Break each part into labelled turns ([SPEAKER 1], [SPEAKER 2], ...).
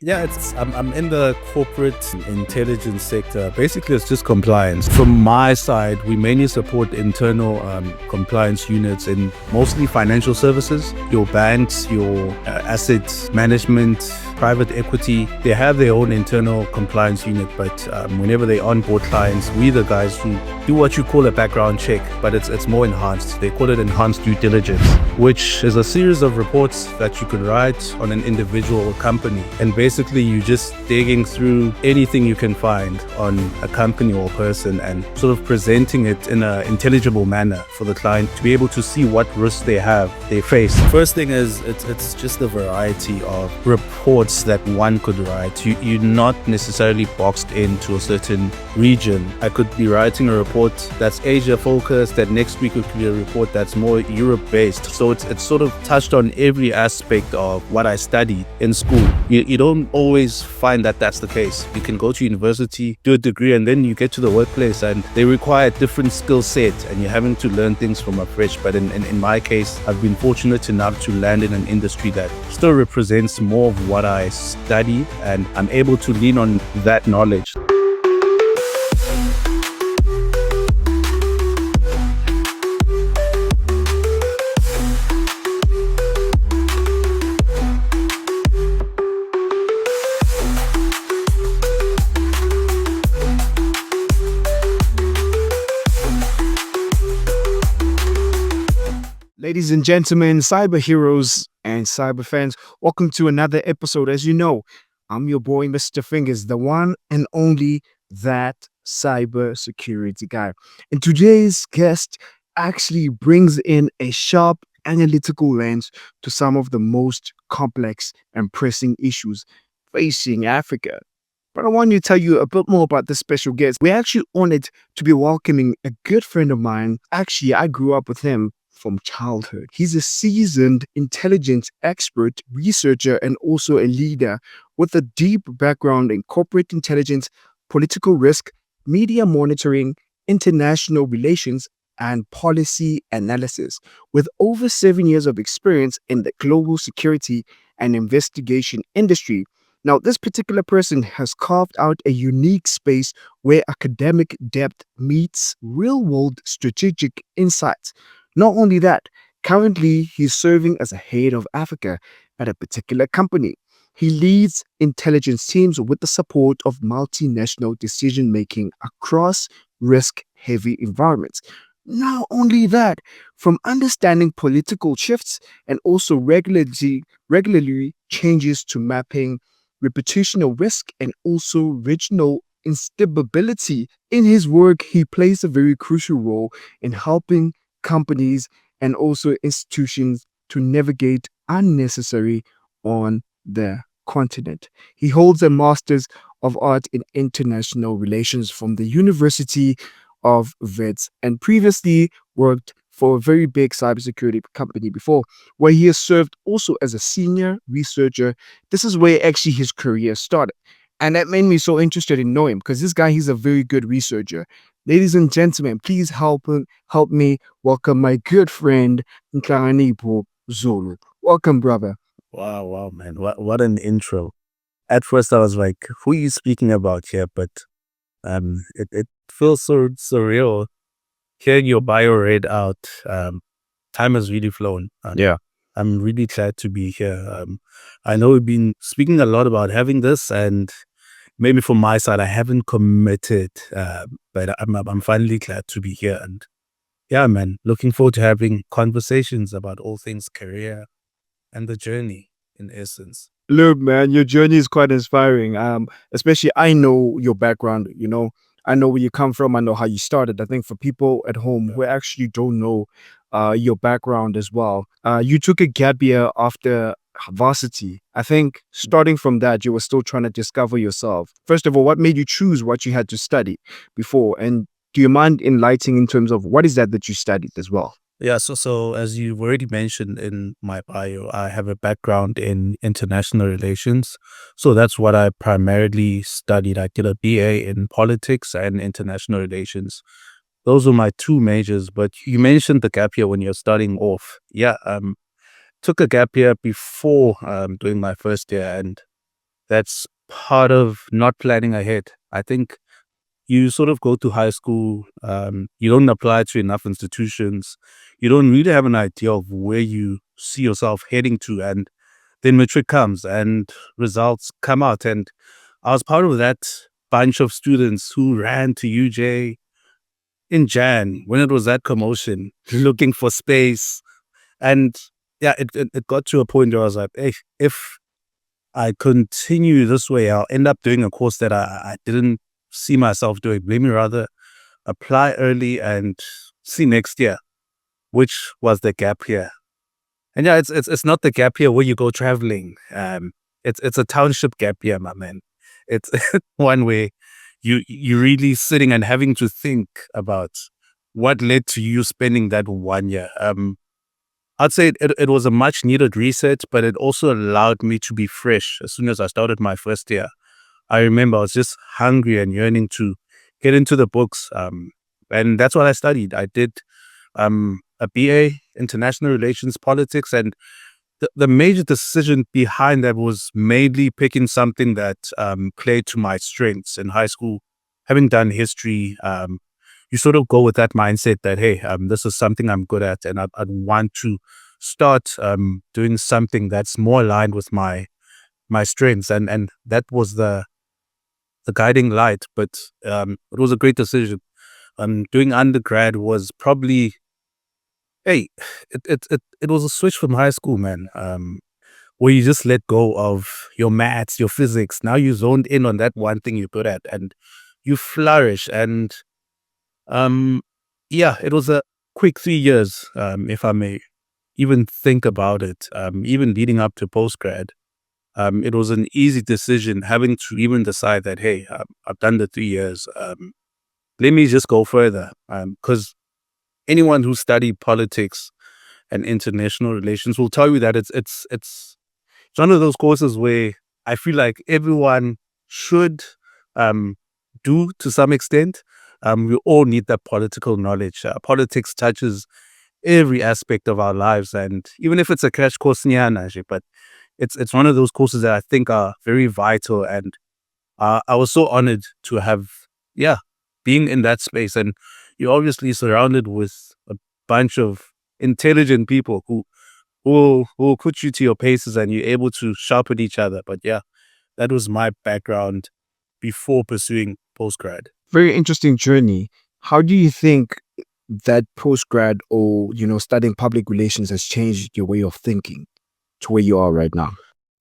[SPEAKER 1] Yeah, I'm in the corporate intelligence sector. Basically, it's just compliance. From my side, we mainly support internal compliance units in mostly financial services, your banks, your asset management, private equity. They have their own internal compliance unit, but whenever they onboard clients, we the guys who do what you call a background check, but it's more enhanced. They call it enhanced due diligence, which is a series of reports that you could write on an individual or company. And basically, you're just digging through anything you can find on a company or person and sort of presenting it in an intelligible manner for the client to be able to see what risks they face. First thing is it's just a variety of reports that one could write. You're not necessarily boxed into a certain region. I could be writing a report that's Asia focused, that next week it could be a report that's more Europe based. So it's sort of touched on every aspect of what I studied in school. You don't always find that that's the case. You can go to university, do a degree, and then you get to the workplace and they require a different skill set and you're having to learn things from afresh. But in my case, I've been fortunate enough to land in an industry that still represents more of what I studied, and I'm able to lean on that knowledge.
[SPEAKER 2] Ladies and gentlemen, cyber heroes and cyber fans, welcome to another episode. As you know, I'm your boy, Mr. Fingers, the one and only that cyber security guy. And today's guest actually brings in a sharp analytical lens to some of the most complex and pressing issues facing Africa. But I want to tell you a bit more about this special guest. We're actually honored to be welcoming a good friend of mine. Actually, I grew up with him from childhood. He's a seasoned intelligence expert, researcher, and also a leader with a deep background in corporate intelligence, political risk, media monitoring, international relations, and policy analysis. With over 7 years of experience in the global security and investigation industry. Now, this particular person has carved out a unique space where academic depth meets real world strategic insights. Not only that, currently he's serving as a head of Africa at a particular company. He leads intelligence teams with the support of multinational decision making across risk heavy environments. Not only that, from understanding political shifts and also regularly changes to mapping reputational risk and also regional instability. In his work, he plays a very crucial role in helping companies and also institutions to navigate unnecessary on the continent. He holds a Master's of Art in International Relations from the University of Wits and previously worked for a very big cybersecurity company before, where he has served also as a senior researcher. This is where actually his career started. And that made me so interested in knowing him because this guy, he's a very good researcher. Ladies and gentlemen, please help me welcome my good friend Ntlakanipho Zulu. Welcome, brother.
[SPEAKER 1] Wow, man. What an intro. At first I was like, who are you speaking about here? But it feels so surreal hearing your bio read out. Time has really flown.
[SPEAKER 2] Yeah.
[SPEAKER 1] I'm really glad to be here. I know we've been speaking a lot about having this, and maybe from my side, I haven't committed, but I'm finally glad to be here. And yeah, man, looking forward to having conversations about all things career and the journey in essence.
[SPEAKER 2] Look, man, your journey is quite inspiring. Especially I know your background, I know where you come from, I know how you started. I think for people at home who actually don't know your background as well, you took a gap year after varsity. I think starting from that, you were still trying to discover yourself. First of all, what made you choose what you had to study before? And do you mind enlightening in terms of what is that you studied as well?
[SPEAKER 1] Yeah, so as you've already mentioned in my bio, I have a background in international relations. So that's what I primarily studied. I did a BA in politics and international relations. Those were my two majors. But you mentioned the gap year when you're starting off. Yeah, took a gap year before doing my first year, and that's part of not planning ahead. I think you sort of go to high school, you don't apply to enough institutions, you don't really have an idea of where you see yourself heading to, and then matric comes and results come out. And I was part of that bunch of students who ran to UJ in Jan when it was that commotion, looking for space. And yeah, it got to a point where I was like, hey, if I continue this way, I'll end up doing a course that I didn't see myself doing. Let me rather apply early and see next year, which was the gap year. And yeah, it's not the gap year where you go traveling. It's a township gap year, my man. It's one where you really sitting and having to think about what led to you spending that 1 year. I'd say it was a much needed reset, but it also allowed me to be fresh as soon as I started my first year. I remember I was just hungry and yearning to get into the books. And that's what I studied. I did a BA, International Relations Politics, and the major decision behind that was mainly picking something that played to my strengths in high school. Having done history, you sort of go with that mindset that, hey, this is something I'm good at, and I'd want to start doing something that's more aligned with my strengths, and that was the guiding light. But it was a great decision. Doing undergrad was probably, hey, it was a switch from high school, man. Where you just let go of your maths, your physics. Now you zoned in on that one thing you're good at, and you flourish. And um, yeah, it was a quick 3 years, if I may even think about it. Even leading up to postgrad, it was an easy decision having to even decide that, hey, I've done the 3 years. Let me just go further. Because anyone who studied politics and international relations will tell you that it's one of those courses where I feel like everyone should um, do to some extent. We all need that political knowledge. Politics touches every aspect of our lives, and even if it's a crash course, nyana nje, but it's one of those courses that I think are very vital. And I was so honored to have, yeah, being in that space. And you're obviously surrounded with a bunch of intelligent people who will put you to your paces, and you're able to sharpen each other. But yeah, that was my background before pursuing postgrad.
[SPEAKER 2] Very interesting journey. How do you think that postgrad or, studying public relations has changed your way of thinking to where you are right now?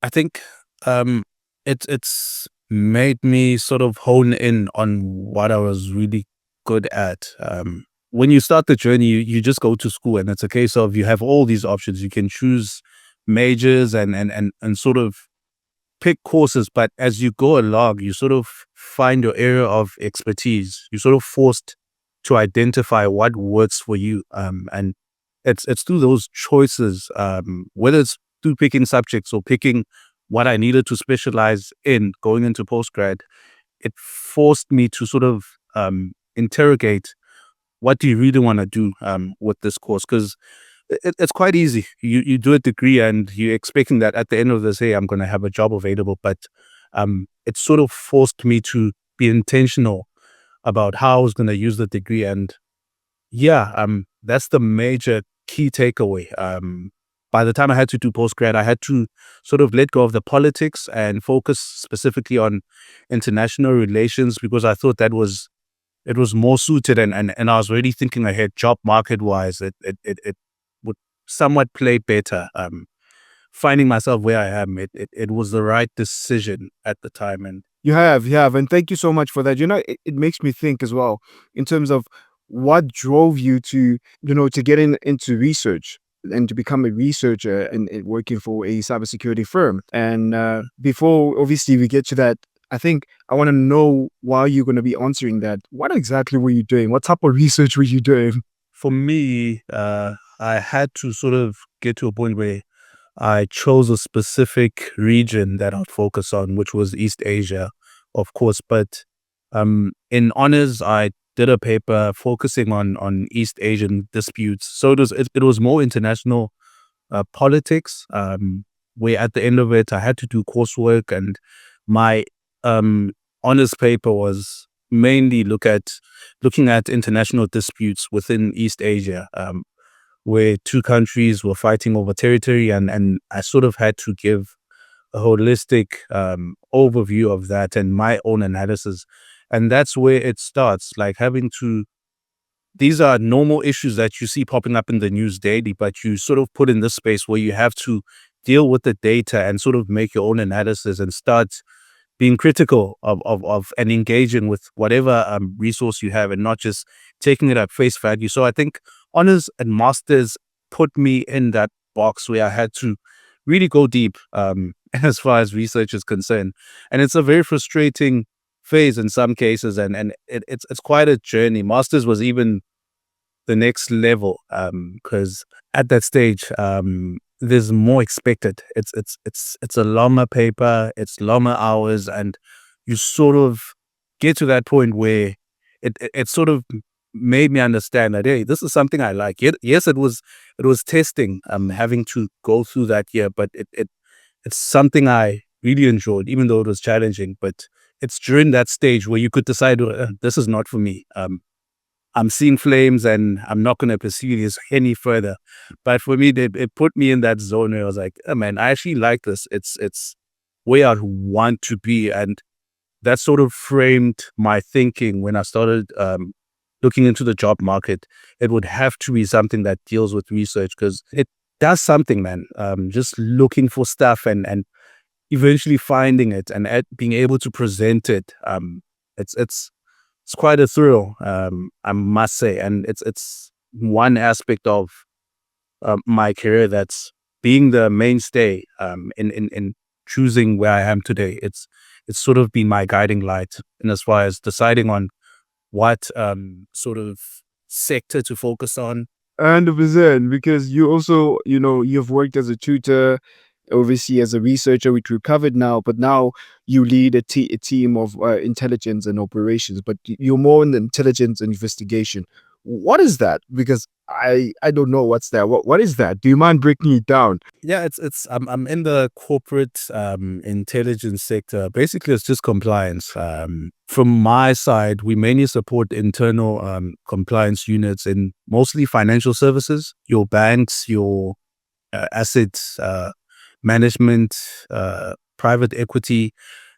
[SPEAKER 1] I think um, it's made me sort of hone in on what I was really good at. When you start the journey, you just go to school, and it's a case of you have all these options. You can choose majors and sort of pick courses, but as you go along, you sort of find your area of expertise. You're sort of forced to identify what works for you. And it's through those choices, whether it's through picking subjects or picking what I needed to specialize in going into postgrad, it forced me to sort of interrogate, what do you really want to do with this course? Because it's quite easy. You do a degree and you're expecting that at the end of this, hey, I'm going to have a job available. But it sort of forced me to be intentional about how I was going to use the degree. And yeah, that's the major key takeaway. By the time I had to do postgrad, I had to sort of let go of the politics and focus specifically on international relations, because I thought that was it was more suited, and I was already thinking ahead, job market wise. It would somewhat play better. Finding myself where I am, it was the right decision at the time. And
[SPEAKER 2] You have. And thank you so much for that. It makes me think as well in terms of what drove you to, to get into research and to become a researcher and working for a cybersecurity firm. And before, obviously, we get to that, I think I want to know, while you're going to be answering that, what exactly were you doing? What type of research were you doing?
[SPEAKER 1] for me, I had to sort of get to a point where I chose a specific region that I'd focus on, which was East Asia, of course. But in honors, I did a paper focusing on East Asian disputes. So it was more international politics. Where at the end of it, I had to do coursework, and my honors paper was mainly looking at international disputes within East Asia, where two countries were fighting over territory, and I sort of had to give a holistic overview of that and my own analysis. And that's where it starts, like having to, these are normal issues that you see popping up in the news daily, but you sort of put in this space where you have to deal with the data and sort of make your own analysis and start being critical of and engaging with whatever resource you have and not just taking it at face value. So I think honors and masters put me in that box where I had to really go deep as far as research is concerned. And it's a very frustrating phase in some cases, and it's quite a journey. Masters was even the next level because at that stage there's more expected. It's a longer paper, it's longer hours, and you sort of get to that point where it sort of made me understand that, hey, this is something I like. Yes, it was testing having to go through that year, but it's something I really enjoyed, even though it was challenging. But it's during that stage where you could decide, this is not for me. I'm seeing flames and I'm not going to pursue this any further. But for me, it put me in that zone where I was like, oh man, I actually like this. It's where I want to be. And that sort of framed my thinking when I started looking into the job market. It would have to be something that deals with research because it does something, man. Just looking for stuff and eventually finding it and being able to present it. It's quite a thrill, I must say, and it's one aspect of my career that's being the mainstay in choosing where I am today. It's sort of been my guiding light, and as far as deciding on what sort of sector to focus on.
[SPEAKER 2] 100%, because you also, you've worked as a tutor, obviously as a researcher, which we covered now, but now you lead a team of intelligence and operations, but you're more in the intelligence and investigation. What is that? Because I don't know what's that. What is that? Do you mind breaking it down?
[SPEAKER 1] Yeah, it's I'm in the corporate intelligence sector. Basically, it's just compliance. From my side, we mainly support internal compliance units in mostly financial services, your banks, your assets management, private equity.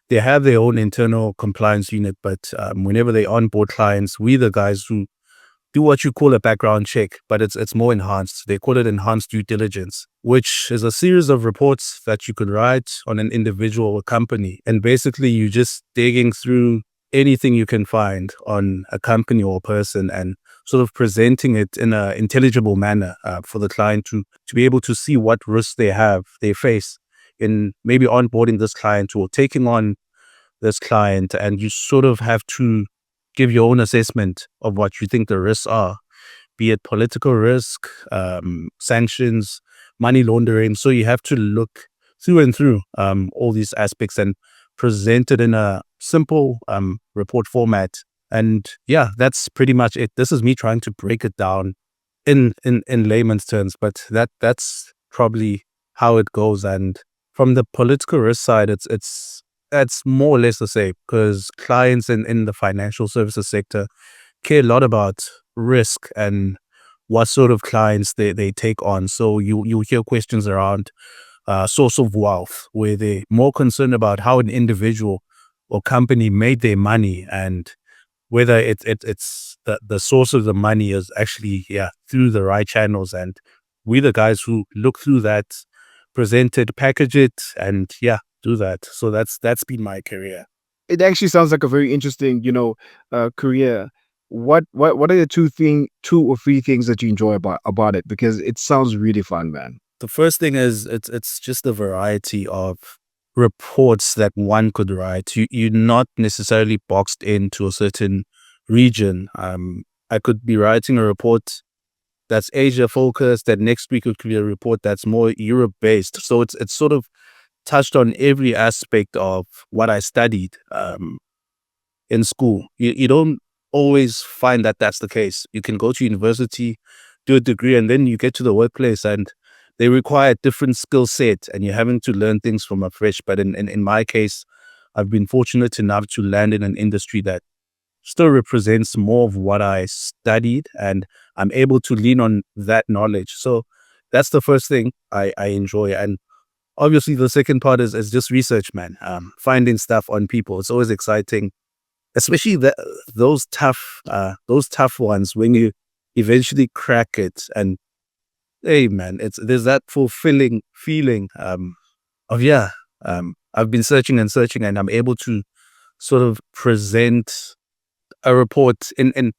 [SPEAKER 1] They have their own internal compliance unit, but whenever they onboard clients, we the guys who do what you call a background check, but it's more enhanced. They call it enhanced due diligence, which is a series of reports that you could write on an individual or company. And basically, you just digging through anything you can find on a company or a person and sort of presenting it in an intelligible manner for the client to be able to see what risks they face in maybe onboarding this client or taking on this client. And you sort of have to give your own assessment of what you think the risks are, be it political risk, sanctions, money laundering. So you have to look through and through all these aspects and present it in a simple report format. And yeah, that's pretty much it. This is me trying to break it down in layman's terms, but that's probably how it goes. And from the political risk side, it's more or less the same because clients in the financial services sector care a lot about risk and what sort of clients they take on. So you hear questions around source of wealth, where they're more concerned about how an individual or company made their money and whether it's the source of the money is actually through the right channels. And we the guys who look through that, present it, package it, and do that. So that's been my career.
[SPEAKER 2] It actually sounds like a very interesting, career. What are the two or three things that you enjoy about it? Because it sounds really fun, man.
[SPEAKER 1] The first thing is it's just a variety of reports that one could write. You're not necessarily boxed into a certain region. I could be writing a report that's Asia focused. That next week it could be a report that's more Europe based. So it's sort of touched on every aspect of what I studied in school. You don't always find that that's the case. You can go to university, do a degree, and then you get to the workplace and they require a different skill set and you're having to learn things from afresh. But in my case, I've been fortunate enough to land in an industry that still represents more of what I studied, and I'm able to lean on that knowledge. So that's the first thing I enjoy. And obviously the second part is just research, man. Finding stuff on people. It's always exciting, especially those tough ones when you eventually crack it. And hey, man, there's that fulfilling feeling of yeah. I've been searching and searching, and I'm able to sort of present a report in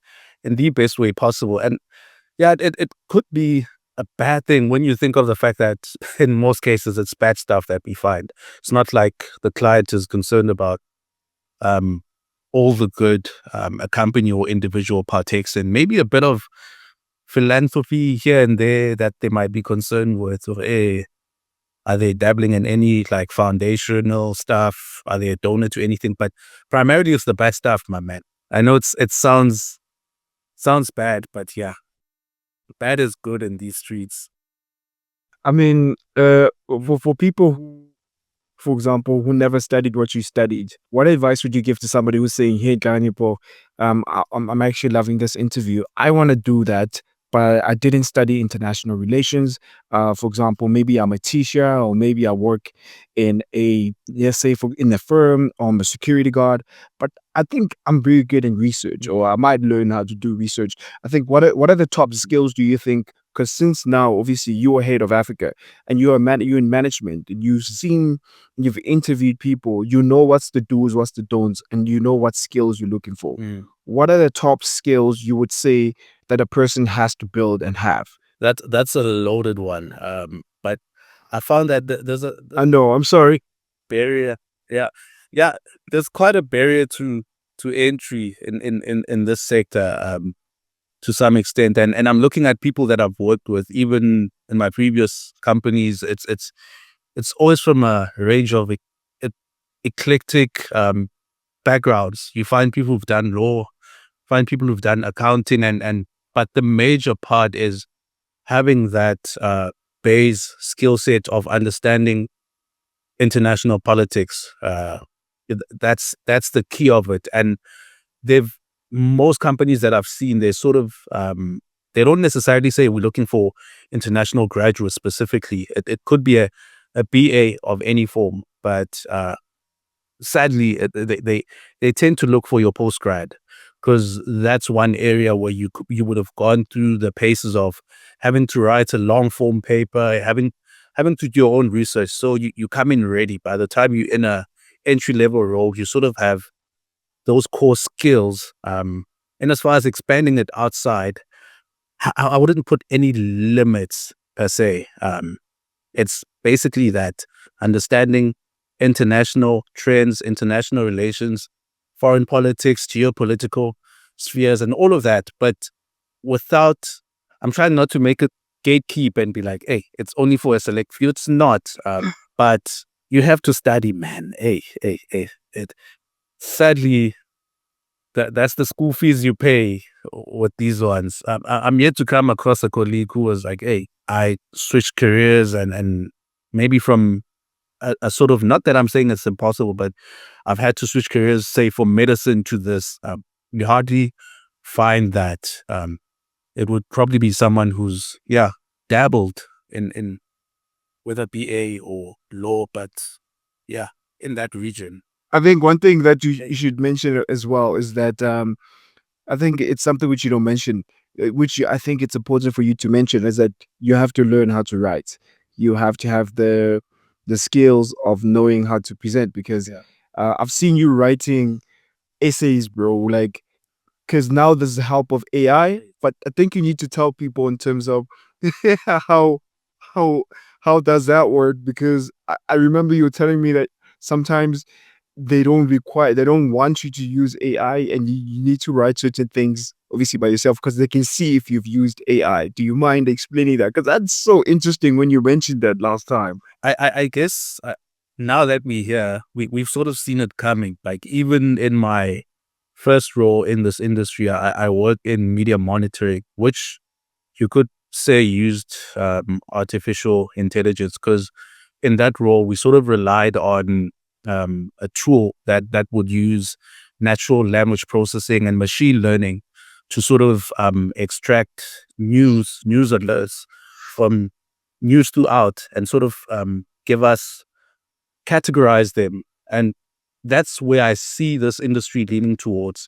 [SPEAKER 1] the best way possible. And yeah, it could be a bad thing when you think of the fact that in most cases it's bad stuff that we find. It's not like the client is concerned about um, all the good a company or individual partakes in. Maybe a bit of philanthropy here and there that they might be concerned with, or are they dabbling in any like foundational stuff? Are they a donor to anything? But primarily it's the bad stuff, my man. I know it sounds bad, but yeah, bad is good in these streets.
[SPEAKER 2] I mean, for people who, for example, who never studied what you studied, what advice would you give to somebody who's saying, "Hey, Ntlakanipho, I'm actually loving this interview. I want to do that, but I didn't study international relations. For example, maybe I'm a teacher, or maybe I work in a, let's say, in a firm, or I'm a security guard, but I think I'm very good in research, or I might learn how to do research. I think what are the top skills do you think? Because since now, obviously, you're head of Africa and you're in management, and you've interviewed people, you know what's the do's, what's the don'ts, and you know what skills you're looking for.
[SPEAKER 1] Mm.
[SPEAKER 2] What are the top skills you would say that a person has to build and have?
[SPEAKER 1] That's a loaded one. But I found that there's a
[SPEAKER 2] I know, I'm sorry.
[SPEAKER 1] barrier. Yeah, yeah. There's quite a barrier to entry in this sector. To some extent, and I'm looking at people that I've worked with, even in my previous companies. It's always from a range of eclectic backgrounds. You find people who've done law, find people who've done accounting, and but the major part is having that base skill set of understanding international politics. That's the key of it. And they've most companies that I've seen, they sort of they don't necessarily say we're looking for international graduates specifically. It could be a BA of any form, but sadly, they tend to look for your postgrad, because that's one area where you would have gone through the paces of having to write a long form paper, having to do your own research. So you come in ready. By the time you're in a entry level role, you sort of have those core skills. And as far as expanding it outside, I wouldn't put any limits per se. It's basically that understanding international trends, international relations, foreign politics, geopolitical spheres, and all of that. But without, I'm trying not to make it gatekeep and be like, hey, it's only for a select few. It's not. But you have to study, man. Hey. Sadly, that's the school fees you pay with these ones. I'm yet to come across a colleague who was like, hey, I switched careers and maybe from a sort of, not that I'm saying it's impossible, but I've had to switch careers, say from medicine to this. You hardly find that. It would probably be someone who's, yeah, dabbled in whether BA or law, but yeah, in that region.
[SPEAKER 2] I think one thing that you should mention as well is that I think it's something which you don't mention, I think it's important for you to mention, is that you have to learn how to write. You have to have the skills of knowing how to present, because
[SPEAKER 1] Yeah.
[SPEAKER 2] I've seen you writing essays, bro. Like, because now there's the help of AI, but I think you need to tell people in terms of how how how does that work? Because I remember you were telling me that sometimes they don't want you to use AI, and you need to write certain things obviously by yourself because they can see if you've used AI. Do you mind explaining that? Because that's so interesting when you mentioned that last time.
[SPEAKER 1] I guess now that we're here, we've sort of seen it coming. Like even in my first role in this industry, I work in media monitoring, which you could say used artificial intelligence, because in that role we sort of relied on a tool that would use natural language processing and machine learning to sort of extract news alerts from news throughout and sort of give us categorize them. And that's where I see this industry leaning towards.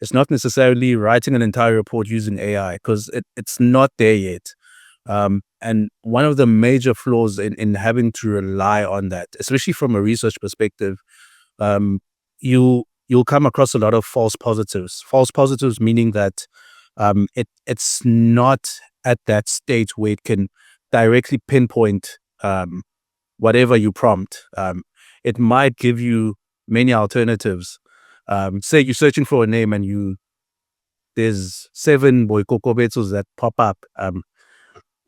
[SPEAKER 1] It's not necessarily writing an entire report using AI because it's not there yet. And one of the major flaws in having to rely on that, especially from a research perspective, um, you'll come across a lot of false positives. False positives meaning that it's not at that stage where it can directly pinpoint whatever you prompt. It might give you many alternatives. Say you're searching for a name and there's 7 boikokobetos that pop up.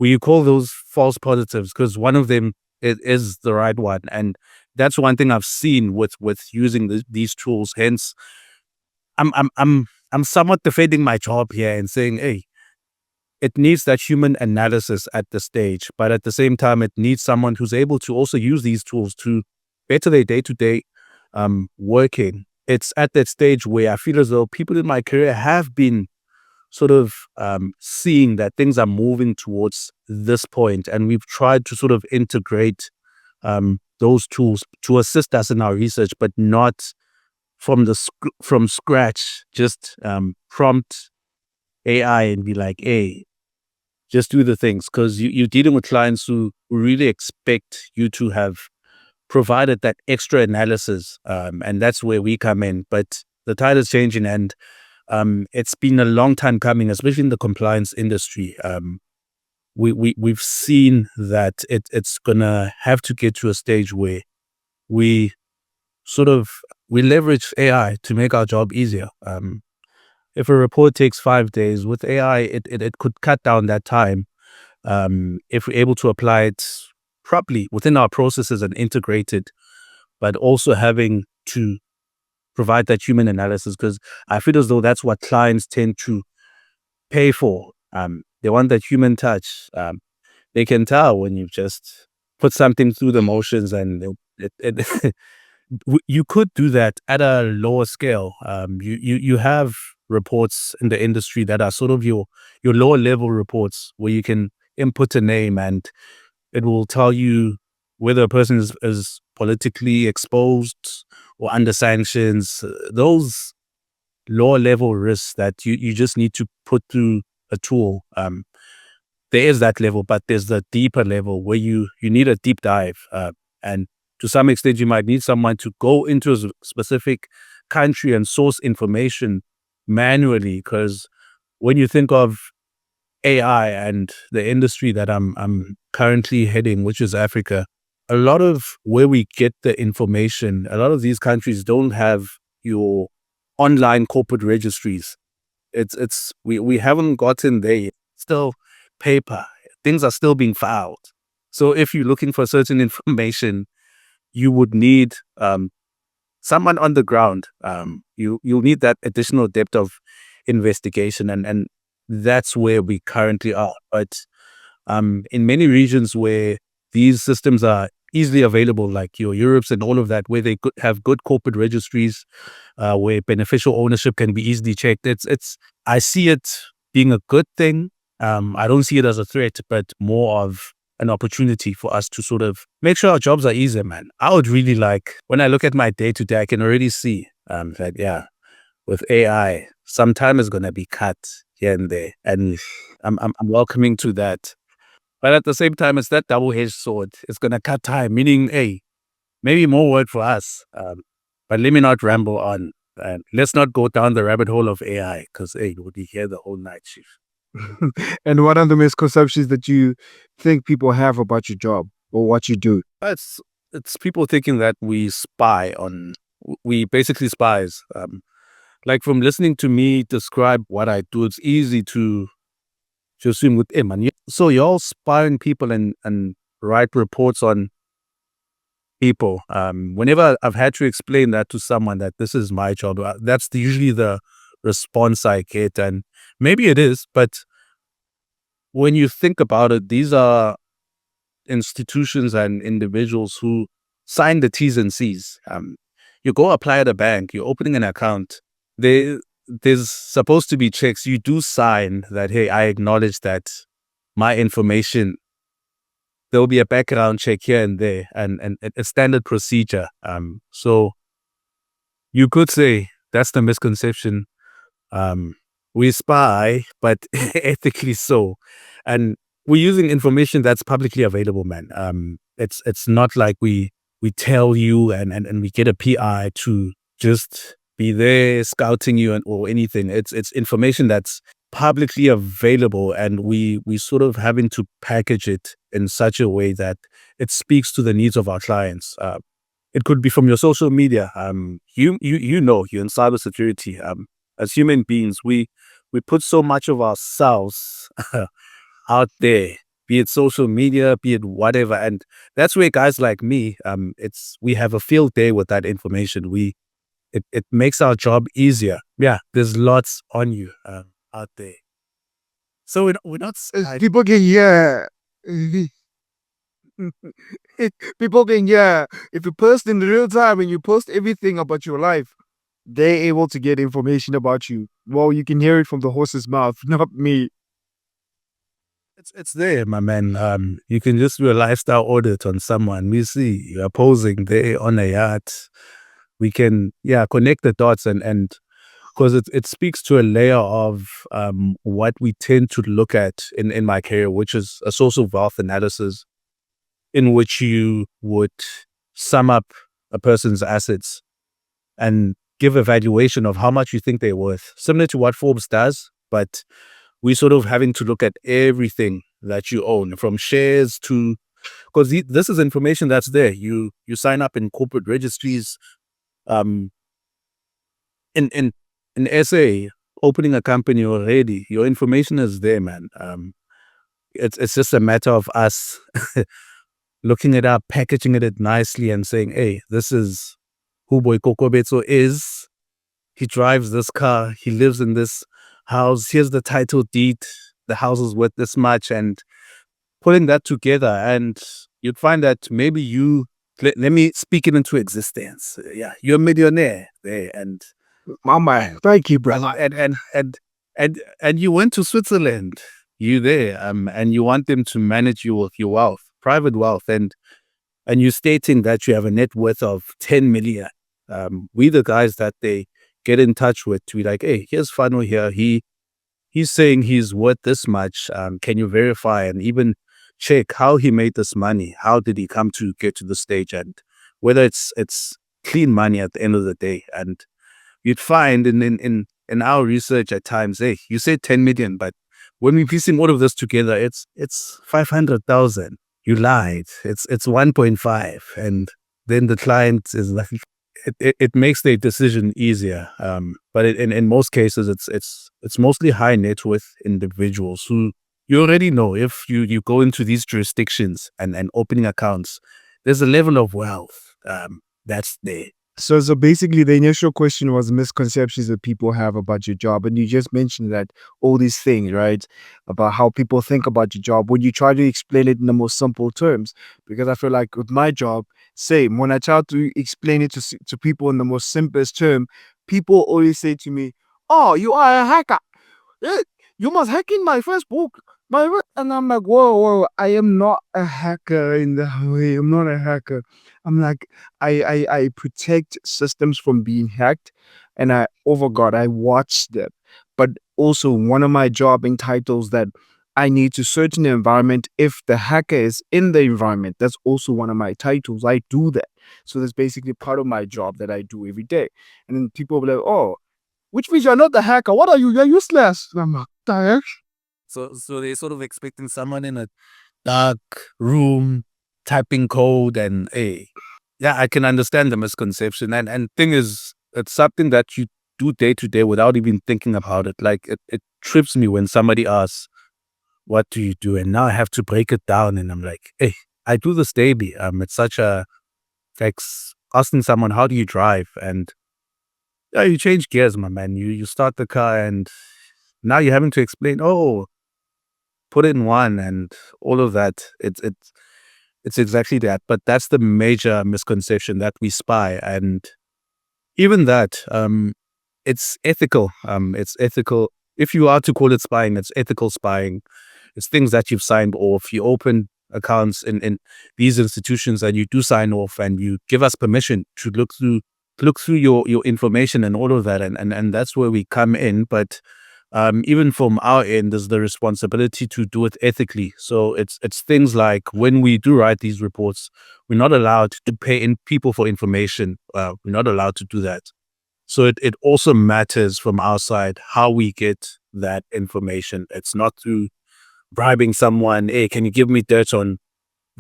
[SPEAKER 1] We call those false positives because one of them is the right one, and that's one thing I've seen with using these tools. Hence, I'm somewhat defending my job here and saying, hey, it needs that human analysis at the stage, but at the same time, it needs someone who's able to also use these tools to better their day-to-day working. It's at that stage where I feel as though people in my career have been sort of seeing that things are moving towards this point, and we've tried to sort of integrate those tools to assist us in our research, but not from scratch. Just prompt AI and be like, hey, just do the things, because you're dealing with clients who really expect you to have provided that extra analysis, and that's where we come in. But the tide is changing, and it's been a long time coming, especially in the compliance industry. We've seen that it's gonna have to get to a stage where we we leverage AI to make our job easier. If a report takes 5 days with AI, it could cut down that time. If we're able to apply it properly within our processes and integrate it, but also having to provide that human analysis, because I feel as though that's what clients tend to pay for. They want that human touch. They can tell when you've just put something through the motions, and you could do that at a lower scale. You have reports in the industry that are sort of your lower level reports where you can input a name and it will tell you whether a person is politically exposed or under sanctions. Those lower level risks that you just need to put through a tool. There is that level, but there's the deeper level where you need a deep dive. And to some extent, you might need someone to go into a specific country and source information manually. Because when you think of AI and the industry that I'm currently heading, which is Africa, a lot of where we get the information, a lot of these countries don't have your online corporate registries. We haven't gotten there yet. Still paper. Things are still being filed. So if you're looking for certain information, you would need someone on the ground. You'll need that additional depth of investigation, and that's where we currently are. But in many regions where these systems are easily available, like your Europes and all of that, where they could have good corporate registries, where beneficial ownership can be easily checked. I see it being a good thing. I don't see it as a threat, but more of an opportunity for us to sort of make sure our jobs are easier, man. I would really like, when I look at my day to day, I can already see that, yeah, with AI, some time is going to be cut here and there. And I'm welcoming to that. But at the same time, it's that double-edged sword. It's going to cut time, meaning, hey, maybe more work for us. But let me not ramble on. Let's not go down the rabbit hole of AI, because, hey, we'll be here the whole night, Chief.
[SPEAKER 2] And what are the misconceptions that you think people have about your job or what you do?
[SPEAKER 1] It's people thinking that we basically spies. Like from listening to me describe what I do, it's easy to assume with him. And so you're all spying people and write reports on people. Whenever I've had to explain that to someone that this is my job, that's usually the response I get. And maybe it is, but when you think about it, these are institutions and individuals who sign the T's and C's. You go apply at a bank, you're opening an account. There's supposed to be checks. You do sign that, hey, I acknowledge that my information, there'll be a background check here and there, and a standard procedure. So you could say that's the misconception. Um, we spy, but ethically so, and we're using information that's publicly available, man. It's not like we tell you and we get a PI to just be there scouting you or anything. It's information that's publicly available, and we sort of having to package it in such a way that it speaks to the needs of our clients. It could be from your social media. You're in cybersecurity. As human beings, we put so much of ourselves out there, be it social media, be it whatever, and that's where guys like me, we have a field day with that information. It makes our job easier. Yeah, there's lots on you out there. So we're not.
[SPEAKER 2] People can hear. People can hear. If you post in real time and you post everything about your life, they're able to get information about you. Well, you can hear it from the horse's mouth, not me.
[SPEAKER 1] It's there, my man. You can just do a lifestyle audit on someone. We see you are posing there on a yacht. We can, yeah, connect the dots and because it speaks to a layer of what we tend to look at in my career, which is a source of wealth analysis, in which you would sum up a person's assets and give a valuation of how much you think they're worth, similar to what Forbes does, but we sort of having to look at everything that you own, from shares to, because this is information that's there. You sign up in corporate registries, um, in SA, opening a company already. Your information is there, man. It's just a matter of us looking it up, packaging it nicely, and saying, hey, this is who Boy Kokobetso is. He drives this car. He lives in this house. Here's the title deed. The house is worth this much. And putting that together, and you'd find that maybe let me speak it into existence. Yeah, you're a millionaire there. And
[SPEAKER 2] Mama, thank you, brother.
[SPEAKER 1] and you went to Switzerland. You there. And you want them to manage you with your wealth, private wealth. And you're stating that you have a net worth of 10 million. We the guys that they get in touch with to be like, hey, here's Fano here. He's saying he's worth this much. Can you verify and even check how he made this money? How did he come to get to the stage? And whether it's clean money at the end of the day. And you'd find in our research at times, hey, you said 10 million, but when we're piecing all of this together, it's 500,000. You lied. It's 1.5. And then the client is like, it makes their decision easier. But in most cases, it's mostly high net worth individuals who you already know if you go into these jurisdictions and opening accounts, there's a level of wealth that's there.
[SPEAKER 2] So basically, the initial question was misconceptions that people have about your job, and you just mentioned that all these things, right, about how people think about your job. When you try to explain it in the most simple terms, because I feel like with my job, same. When I try to explain it to people in the most simplest term, people always say to me, "Oh, you are a hacker. Eh, you must hack in my Facebook." And I'm like, whoa, I am not a hacker in the way. I'm not a hacker. I'm like, I protect systems from being hacked, and over God, I watch them. But also, one of my job entitles that I need to search in the environment if the hacker is in the environment. That's also one of my titles. I do that. So that's basically part of my job that I do every day. And then people will be like, oh, which means you're not the hacker. What are you? You're useless. And I'm like, "The heck?"
[SPEAKER 1] So they're sort of expecting someone in a dark room typing code and hey, yeah, I can understand the misconception. And thing is, it's something that you do day to day without even thinking about it. Like it trips me when somebody asks, what do you do? And now I have to break it down and I'm like, hey, I do this daily. It's such a like asking someone, how do you drive? And yeah, you change gears, my man. You start the car and now you're having to explain, oh, put it in one and all of that. It's exactly that. But that's the major misconception, that we spy. And even that, it's ethical. It's ethical. If you are to call it spying, it's ethical spying. It's things that you've signed off. You open accounts in these institutions and you do sign off and you give us permission to look through your information and all of that. And that's where we come in. But even from our end, there's the responsibility to do it ethically. So it's things like when we do write these reports, we're not allowed to pay in people for information. We're not allowed to do that. So it also matters from our side how we get that information. It's not through bribing someone. Hey, can you give me dirt on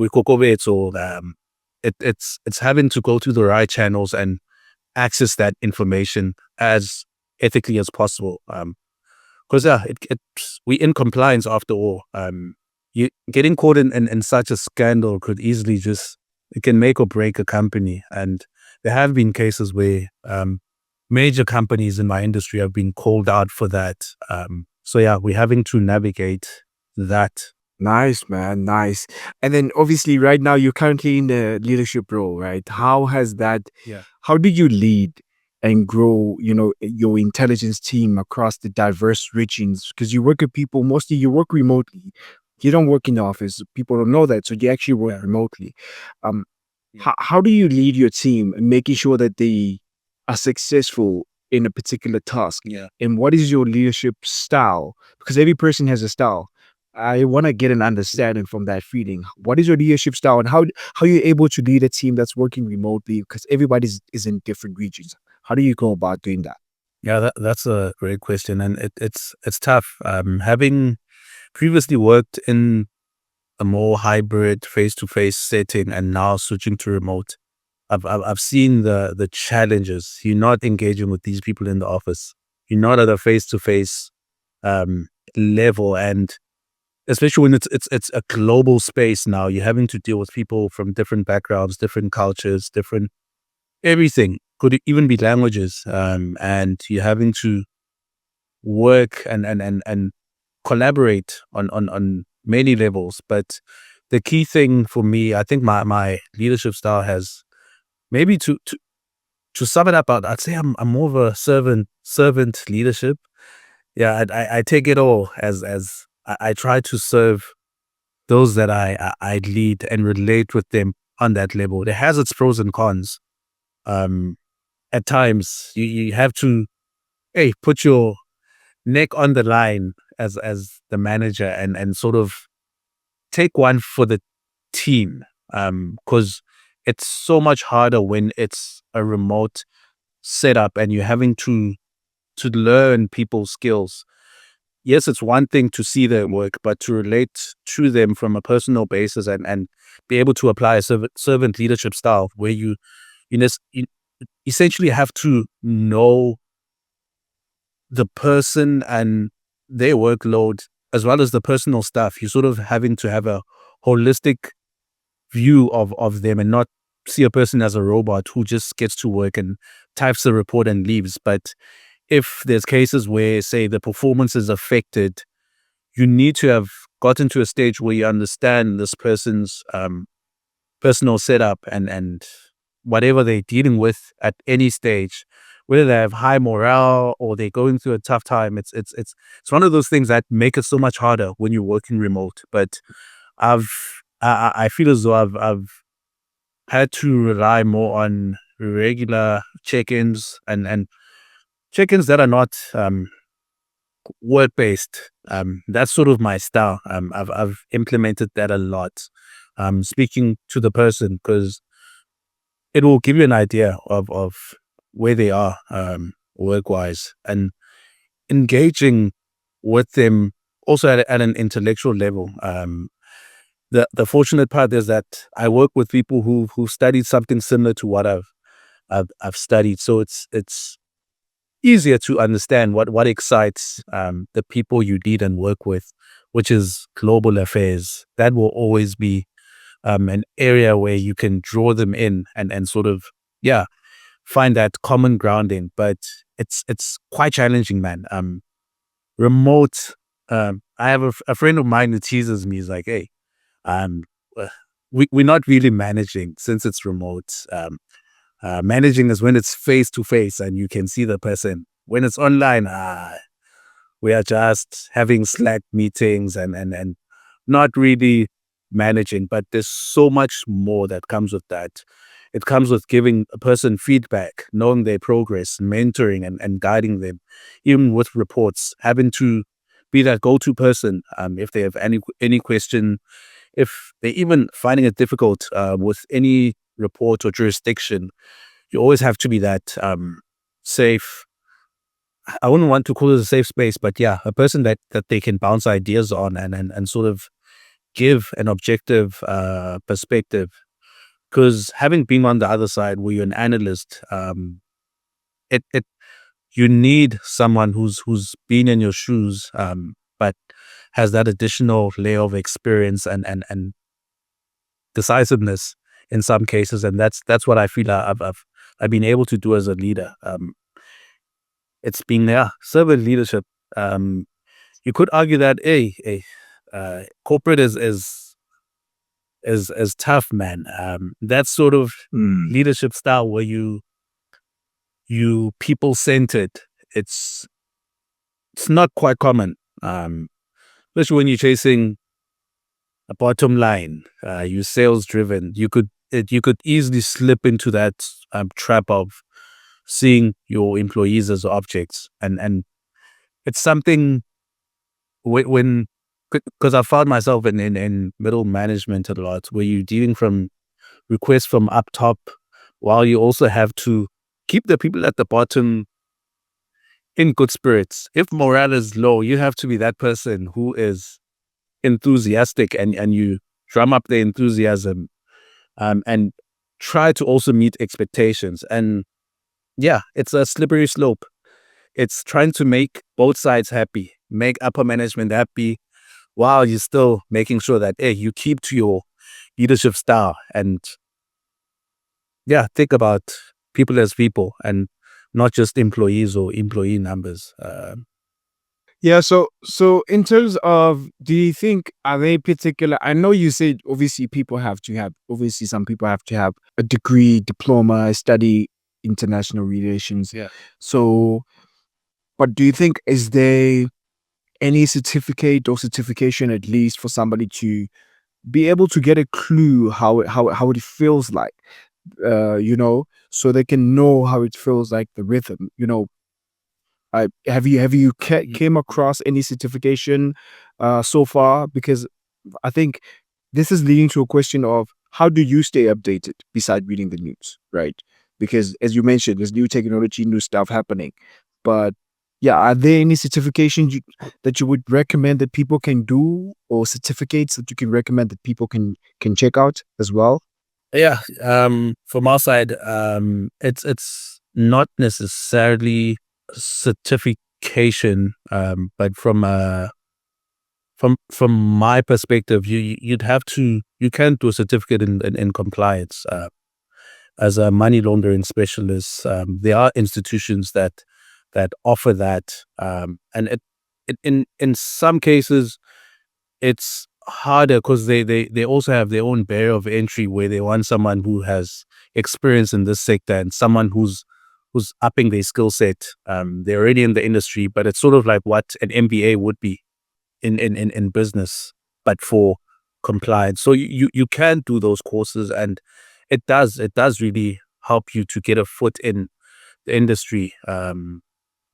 [SPEAKER 1] Wikokobets? Or it's having to go through the right channels and access that information as ethically as possible. Because we in compliance after all. You getting caught in such a scandal could easily just, it can make or break a company. And there have been cases where major companies in my industry have been called out for that. So yeah, we're having to navigate that.
[SPEAKER 2] Nice, man. Nice. And then obviously right now you're currently in the leadership role, right? How has that,
[SPEAKER 1] Yeah.
[SPEAKER 2] how did you lead and grow, your intelligence team across the diverse regions? Because you work with people, mostly you work remotely. You don't work in the office. People don't know that. So you actually work
[SPEAKER 1] Yeah.
[SPEAKER 2] remotely. Um,
[SPEAKER 1] Yeah.
[SPEAKER 2] how do you lead your team and making sure that they are successful in a particular task?
[SPEAKER 1] Yeah.
[SPEAKER 2] And what is your leadership style? Because every person has a style. I want to get an understanding from that feeling. What is your leadership style, and how you're able to lead a team that's working remotely because everybody is in different regions? How do you go about doing that?
[SPEAKER 1] Yeah, that's a great question, and it's tough. Having previously worked in a more hybrid face-to-face setting and now switching to remote, I've seen the challenges. You're not engaging with these people in the office. You're not at a face-to-face um, level, and especially when it's a global space now, you're having to deal with people from different backgrounds, different cultures, different everything. Could even be languages, and you're having to work and collaborate on many levels. But the key thing for me, I think my leadership style has maybe to sum it up, I'd say I'm more of a servant leadership. Yeah, I take it all as I try to serve those that I lead and relate with them on that level. It has its pros and cons. Um, at times you have to, hey, put your neck on the line as the manager and sort of take one for the team. Because it's so much harder when it's a remote setup and you're having to learn people's skills. Yes, it's one thing to see their work, but to relate to them from a personal basis and be able to apply a servant leadership style where you essentially have to know the person and their workload as well as the personal stuff. You're sort of having to have a holistic view of them and not see a person as a robot who just gets to work and types a report and leaves. But if there's cases where, say, the performance is affected, you need to have gotten to a stage where you understand this person's personal setup and whatever they're dealing with at any stage, whether they have high morale or they're going through a tough time. It's one of those things that make it so much harder when you're working remote. But I've I feel as though I've had to rely more on regular check-ins and check-ins that are not work based. That's sort of my style. I've implemented that a lot. Speaking to the person because it will give you an idea of where they are work wise and engaging with them also at an intellectual level. The fortunate part is that I work with people who studied something similar to what I've studied, so it's easier to understand what excites the people you lead and work with, which is global affairs. That will always be an area where you can draw them in and sort of, yeah, find that common grounding. But it's quite challenging, man. Remote. I have a friend of mine who teases me. He's like, "Hey, um, uh, we're not really managing since it's remote. Managing is when it's face to face and you can see the person. When it's online, we are just having Slack meetings and not really managing. But there's so much more that comes with that. It comes with giving a person feedback, knowing their progress, mentoring and guiding them, even with reports, having to be that go-to person if they have any question, if they're even finding it difficult with any report or jurisdiction. You always have to be that safe. I wouldn't want to call it a safe space, but yeah, a person that they can bounce ideas on and sort of give an objective perspective. Because having been on the other side where you're an analyst, it you need someone who's been in your shoes, but has that additional layer of experience and decisiveness in some cases, and that's what I feel I've been able to do as a leader. It's been servant leadership. You could argue that corporate is tough, man. That sort of leadership style where you people centered. It's it's not quite common, especially when you're chasing a bottom line. You sales driven. You could easily slip into that trap of seeing your employees as objects, and it's something when because I found myself in middle management a lot, where you're dealing from requests from up top, while you also have to keep the people at the bottom in good spirits. If morale is low, you have to be that person who is enthusiastic and you drum up the enthusiasm and try to also meet expectations. And yeah, it's a slippery slope. It's trying to make both sides happy, make upper management happy, while you're still making sure that you keep to your leadership style. And yeah, think about people as people and not just employees or employee numbers.
[SPEAKER 2] Yeah, so in terms of, do you think, are they particular? I know you said obviously people have to have, obviously some people have to have a degree, diploma, study international relations.
[SPEAKER 1] Yeah.
[SPEAKER 2] So, but do you think, is there any certificate or certification at least for somebody to be able to get a clue how it feels like, so they can know how it feels like, the rhythm, came across any certification so far? Because I think this is leading to a question of, how do you stay updated beside reading the news, right? Because as you mentioned, there's new technology, new stuff happening. But yeah, are there any certifications that you would recommend that people can do, or certificates that you can recommend that people can check out as well?
[SPEAKER 1] Yeah, from our side, it's not necessarily certification, but from my perspective, you'd have to you can do a certificate in compliance as a money laundering specialist. There are institutions that offer that, and it in some cases it's harder because they also have their own barrier of entry where they want someone who has experience in this sector and someone who's upping their skill set. They're already in the industry, but it's sort of like what an MBA would be in business, but for compliance. So you can do those courses, and it does really help you to get a foot in the industry.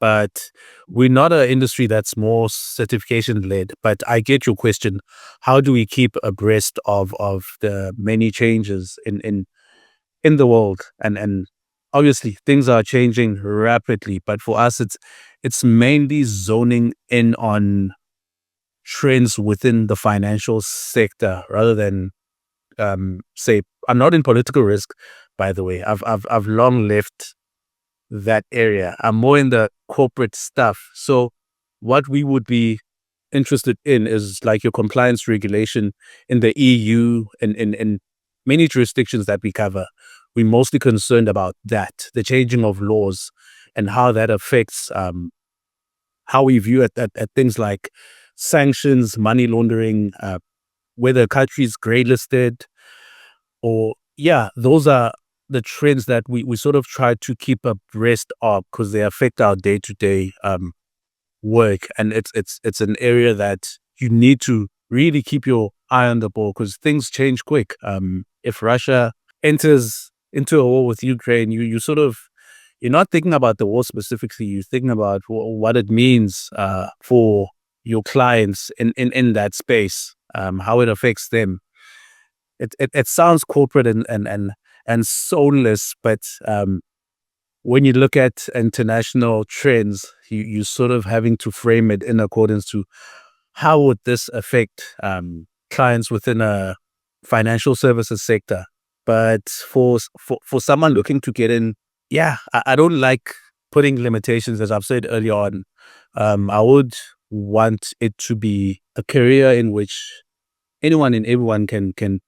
[SPEAKER 1] But we're not an industry that's more certification led. But I get your question. How do we keep abreast of the many changes in the world? And obviously things are changing rapidly. But for us, it's mainly zoning in on trends within the financial sector rather than say I'm not in political risk. By the way, I've long left that area. I'm more in the corporate stuff. So what we would be interested in is like your compliance regulation in the EU and in many jurisdictions that we cover. We're mostly concerned about that, the changing of laws and how that affects how we view at things like sanctions, money laundering, whether a country is grey listed, or yeah, those are the trends that we sort of try to keep abreast of because they affect our day-to-day work, and it's an area that you need to really keep your eye on the ball because things change quick. If Russia enters into a war with Ukraine, you sort of, you're not thinking about the war specifically. You're thinking about what it means for your clients in that space, how it affects them. It sounds corporate and soulless, but when you look at international trends, you sort of having to frame it in accordance to how would this affect clients within a financial services sector. But for someone looking to get in, yeah, I don't like putting limitations, as I've said earlier on. I would want it to be a career in which anyone and everyone can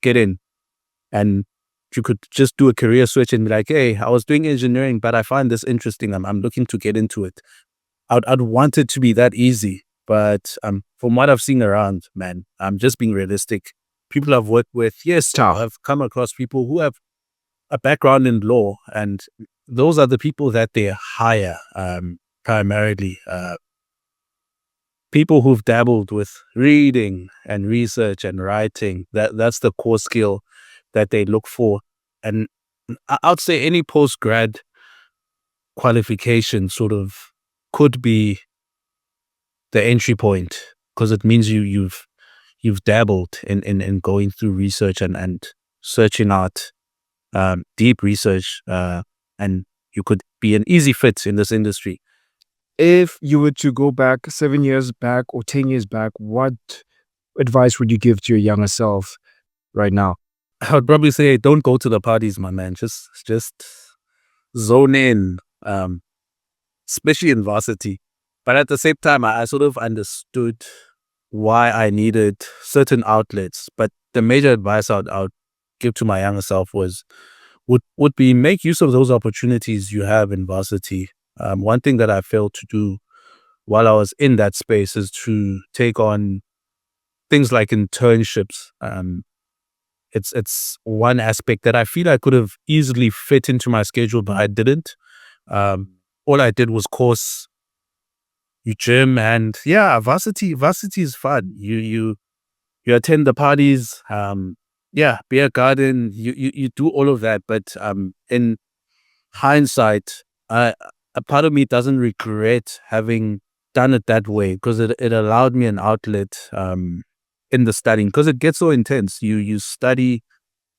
[SPEAKER 1] get in, and you could just do a career switch and be like, hey, I was doing engineering, but I find this interesting. I'm looking to get into it. I'd want it to be that easy. But from what I've seen around, man, I'm just being realistic. People I've worked with, yes,
[SPEAKER 2] Tough.
[SPEAKER 1] I've come across people who have a background in law, and those are the people that they hire primarily. People who've dabbled with reading and research and writing. That's the core skill that they look for. And I'd say any post grad qualification sort of could be the entry point because it means you've dabbled in going through research and searching out deep research, and you could be an easy fit in this industry.
[SPEAKER 2] If you were to go back 7 years back or 10 years back, what advice would you give to your younger self right now?
[SPEAKER 1] I would probably say don't go to the parties, my man. Just zone in, especially in varsity. But at the same time, I sort of understood why I needed certain outlets. But the major advice I'd give to my younger self would be make use of those opportunities you have in varsity. One thing that I failed to do while I was in that space is to take on things like internships. It's one aspect that I feel I could have easily fit into my schedule, but I didn't. All I did was course, you gym, and yeah, varsity is fun. You attend the parties, yeah, beer garden, you do all of that. But in hindsight, a part of me doesn't regret having done it that way because it allowed me an outlet in the studying because it gets so intense. You study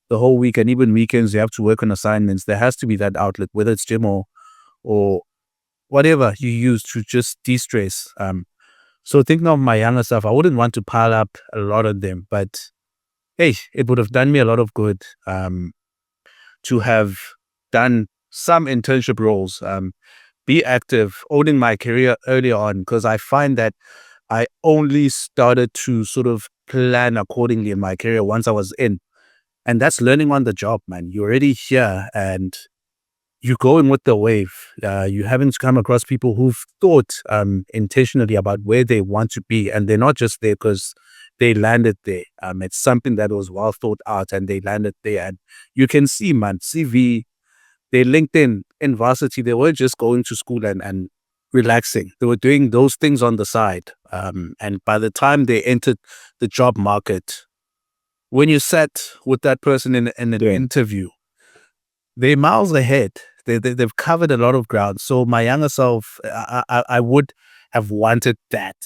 [SPEAKER 1] the whole week, and even weekends you have to work on assignments. There has to be that outlet, whether it's gym or whatever you use to just de-stress. So thinking of my younger self, I wouldn't want to pile up a lot of them, but hey, it would have done me a lot of good to have done some internship roles, be active, owning my career early on, because I find that I only started to sort of plan accordingly in my career once I was in. And that's learning on the job, man. You're already here and you're going with the wave. You haven't come across people who've thought intentionally about where they want to be, and they're not just there because they landed there. It's something that was well thought out, and they landed there. And you can see, man, CV, their LinkedIn in varsity, they weren't just going to school and relaxing. They were doing those things on the side. And by the time they entered the job market, when you sat with that person in an
[SPEAKER 2] Yeah.
[SPEAKER 1] interview, they're miles ahead. They've covered a lot of ground. So my younger self, I would have wanted that.